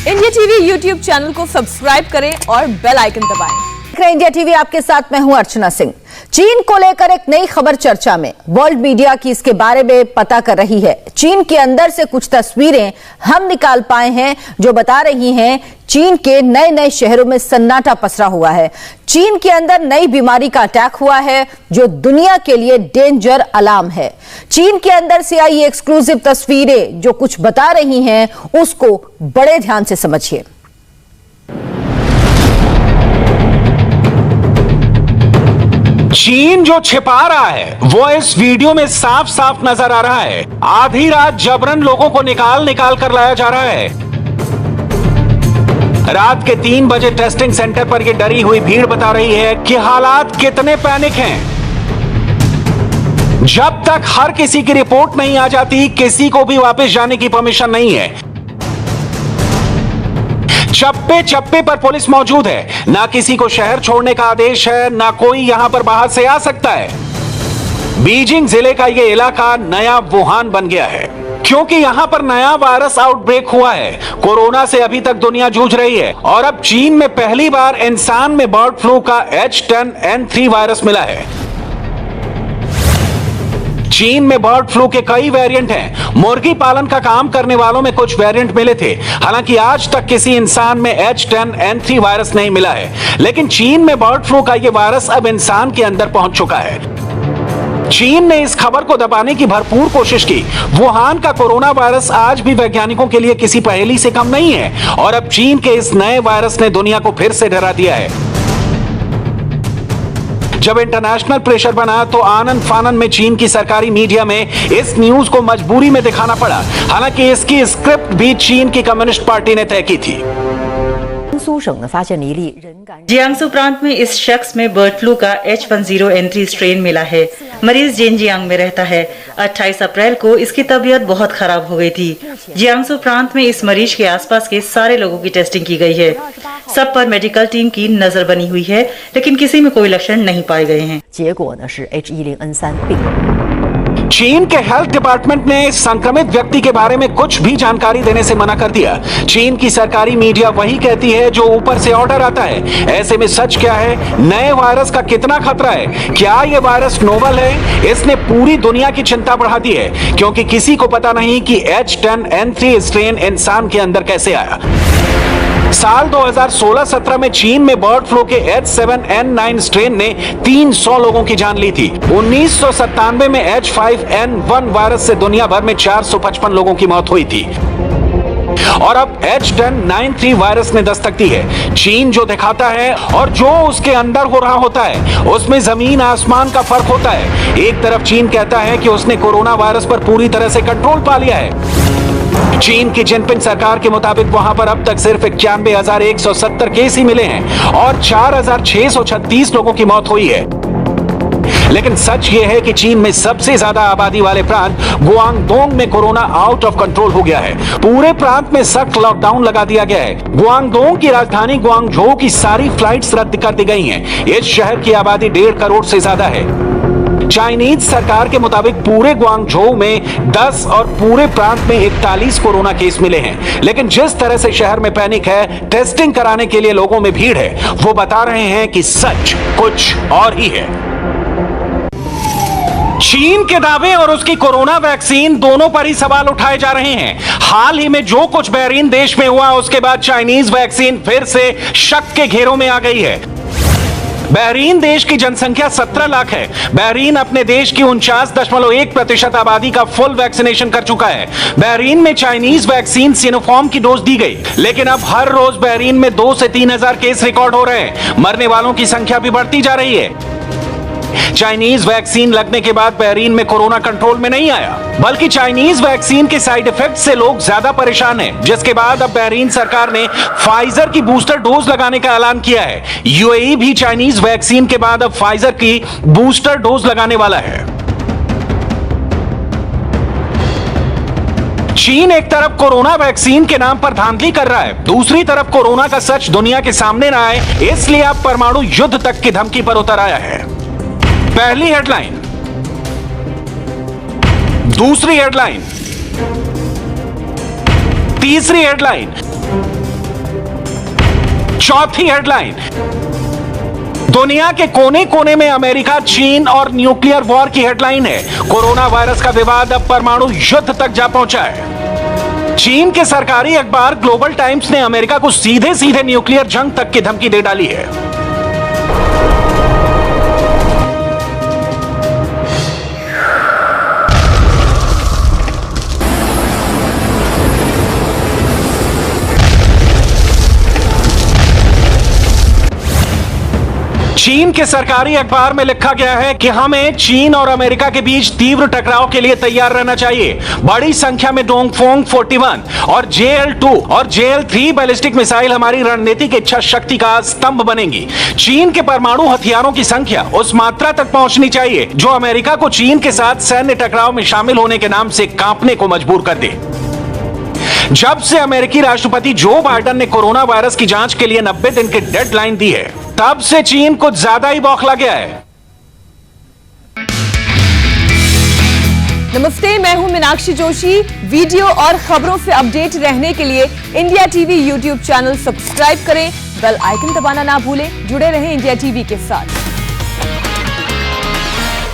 India TV YouTube channel को subscribe करें और बेल आइकन दबाएं। देख रहे हैं इंडिया टीवी, आपके साथ मैं हूं अर्चना सिंह। चीन को लेकर एक नई खबर चर्चा में, वर्ल्ड मीडिया की इसके बारे में पता कर रही है। चीन के अंदर से कुछ तस्वीरें हम निकाल पाए हैं जो बता रही हैं चीन के नए नए शहरों में सन्नाटा पसरा हुआ है। चीन के अंदर नई बीमारी का अटैक हुआ है जो दुनिया के लिए डेंजर अलार्म है। चीन के अंदर से आई एक्सक्लूसिव तस्वीरें जो कुछ बता रही हैं उसको बड़े ध्यान से समझिए। चीन जो छिपा रहा है वो इस वीडियो में साफ साफ नजर आ रहा है। आधी रात जबरन लोगों को निकाल कर लाया जा रहा है। रात के 3 बजे टेस्टिंग सेंटर पर यह डरी हुई भीड़ बता रही है कि हालात कितने पैनिक हैं। जब तक हर किसी की रिपोर्ट नहीं आ जाती, किसी को भी वापस जाने की परमिशन नहीं है। चप्पे चप्पे पर पुलिस मौजूद है। ना किसी को शहर छोड़ने का आदेश है, ना कोई यहां पर बाहर से आ सकता है। बीजिंग जिले का यह इलाका नया वुहान बन गया है क्योंकि यहां पर नया वायरस आउटब्रेक हुआ है। कोरोना से अभी तक दुनिया जूझ रही है और अब चीन में पहली बार इंसान में बर्ड फ्लू का H10N3 वायरस मिला है। चीन में बर्ड फ्लू के कई वेरिएंट हैं। मुर्गी पालन का काम करने वालों में कुछ वेरिएंट मिले थे। हालांकि आज तक किसी इंसान में H10N3 वायरस नहीं मिला है, लेकिन चीन में बर्ड फ्लू का यह वायरस अब इंसान के अंदर पहुंच चुका है। चीन ने इस खबर को दबाने की भरपूर कोशिश की। वुहान का कोरोना वायरस आज भी वैज्ञानिकों के लिए किसी पहेली से कम नहीं है और अब चीन के इस नए वायरस ने दुनिया को फिर से डरा दिया है। जब इंटरनेशनल प्रेशर बना तो आनन फानन में चीन की सरकारी मीडिया में इस न्यूज को मजबूरी में दिखाना पड़ा। हालांकि इसकी स्क्रिप्ट भी चीन की कम्युनिस्ट पार्टी ने तय की थी। जियांगसू प्रांत में इस शख्स में बर्ड फ्लू का H10N3 स्ट्रेन मिला है। मरीज जेनजियांग में रहता है। 28 अप्रैल को इसकी तबीयत बहुत खराब हो गई थी। जियांगसू प्रांत में इस मरीज के आसपास के सारे लोगों की टेस्टिंग की गई है। सब पर मेडिकल टीम की नजर बनी हुई है, लेकिन किसी में कोई लक्षण नहीं पाए गए हैं। चीन के हेल्थ डिपार्टमेंट ने संक्रमित व्यक्ति के बारे में कुछ भी जानकारी देने से मना कर दिया। चीन की सरकारी मीडिया वही कहती है जो ऊपर से ऑर्डर आता है। ऐसे में सच क्या है? नए वायरस का कितना खतरा है? क्या यह वायरस नोवल है? इसने पूरी दुनिया की चिंता बढ़ा दी है क्योंकि किसी को पता नहीं कि H10N3 स्ट्रेन इंसान के अंदर कैसे आया। साल 2016-17 में चीन में बर्ड फ्लू के H7N9 स्ट्रेन ने 300 लोगों की जान ली थी। 1997 में H5N1 वायरस से दुनिया भर में 455 लोगों की मौत हुई थी और अब H10N3 वायरस ने दस्तक दी है। चीन जो दिखाता है और जो उसके अंदर हो रहा होता है उसमें जमीन आसमान का फर्क होता है। एक तरफ चीन कहता है कि उसने कोरोना वायरस पर पूरी तरह से कंट्रोल पा लिया है। चीन की जिनपिंग सरकार के मुताबिक वहां पर अब तक सिर्फ 91,170 केस ही मिले हैं और 4,636 लोगों की मौत हुई है। लेकिन सच यह है कि चीन में सबसे ज्यादा आबादी वाले प्रांत गुआंगडोंग में कोरोना आउट ऑफ कंट्रोल हो गया है। पूरे प्रांत में सख्त लॉकडाउन लगा दिया गया है। गुआंगडोंग की राजधानी गुआंगझो की सारी फ्लाइट्स रद्द कर दी गई हैं। इस शहर की आबादी 1.5 करोड़ से ज्यादा है। चाइनीज सरकार के मुताबिक पूरे गुआंगझो में 10 और पूरे प्रांत में 41 कोरोना केस मिले हैं। लेकिन जिस तरह से शहर में पैनिक है, टेस्टिंग कराने के लिए लोगों में भीड़ है, वो बता रहे हैं कि सच कुछ और ही है। चीन के दावे और उसकी कोरोना वैक्सीन दोनों पर ही सवाल उठाए जा रहे हैं। हाल ही में जो कुछ बहरीन देश में हुआ उसके बाद चाइनीज वैक्सीन फिर से शक के घेरों में आ गई है। बहरीन देश की जनसंख्या 17 लाख है। बहरीन अपने देश की 49.1% आबादी का फुल वैक्सीनेशन कर चुका है। बहरीन में चाइनीज वैक्सीन सिनोफार्म की डोज दी गई, लेकिन अब हर रोज बहरीन में 2 से 3 हजार केस रिकॉर्ड हो रहे हैं। मरने वालों की संख्या भी बढ़ती जा रही है। चाइनीज वैक्सीन लगने के बाद बहरीन में कोरोना कंट्रोल में नहीं आया, बल्कि चाइनीज वैक्सीन के साइड इफेक्ट से लोग ज्यादा परेशान हैं, जिसके बाद अब बहरीन सरकार ने फाइजर की बूस्टर डोज लगाने का ऐलान किया है। यूएई भी चाइनीज वैक्सीन के बाद अब फाइजर की बूस्टर डोज लगाने वाला है। चीन एक तरफ कोरोना वैक्सीन के नाम पर धांधली कर रहा है, दूसरी तरफ कोरोना का सच दुनिया के सामने ना आए, इसलिए अब परमाणु युद्ध तक की धमकी पर उतर आया है। पहली हेडलाइन, दूसरी हेडलाइन, तीसरी हेडलाइन, चौथी हेडलाइन, दुनिया के कोने कोने में अमेरिका, चीन और न्यूक्लियर वॉर की हेडलाइन है। कोरोना वायरस का विवाद अब परमाणु युद्ध तक जा पहुंचा है। चीन के सरकारी अखबार ग्लोबल टाइम्स ने अमेरिका को सीधे सीधे न्यूक्लियर जंग तक की धमकी दे डाली है। चीन के सरकारी अखबार में लिखा गया है कि हमें चीन और अमेरिका के बीच तीव्र टकराव के लिए तैयार रहना चाहिए। बड़ी संख्या में डोंगफोंग 41 और JL-2 और JL-3 बैलिस्टिक मिसाइल हमारी रणनीतिक इच्छा शक्ति का स्तंभ बनेंगी। चीन के परमाणु हथियारों की संख्या उस मात्रा तक पहुंचनी चाहिए जो अमेरिका को चीन के साथ सैन्य टकराव में शामिल होने के नाम से कांपने को मजबूर कर दे। जब से अमेरिकी राष्ट्रपति जो बाइडेन ने कोरोना वायरस की जांच के लिए 90 दिन की डेडलाइन दी है, तब से चीन कुछ ज्यादा ही बौखला गया है। नमस्ते, मैं हूं मीनाक्षी जोशी। वीडियो और खबरों से अपडेट रहने के लिए India TV YouTube channel subscribe करें, बेल आइकन दबाना ना भूलें। जुड़े रहें इंडिया टीवी के साथ।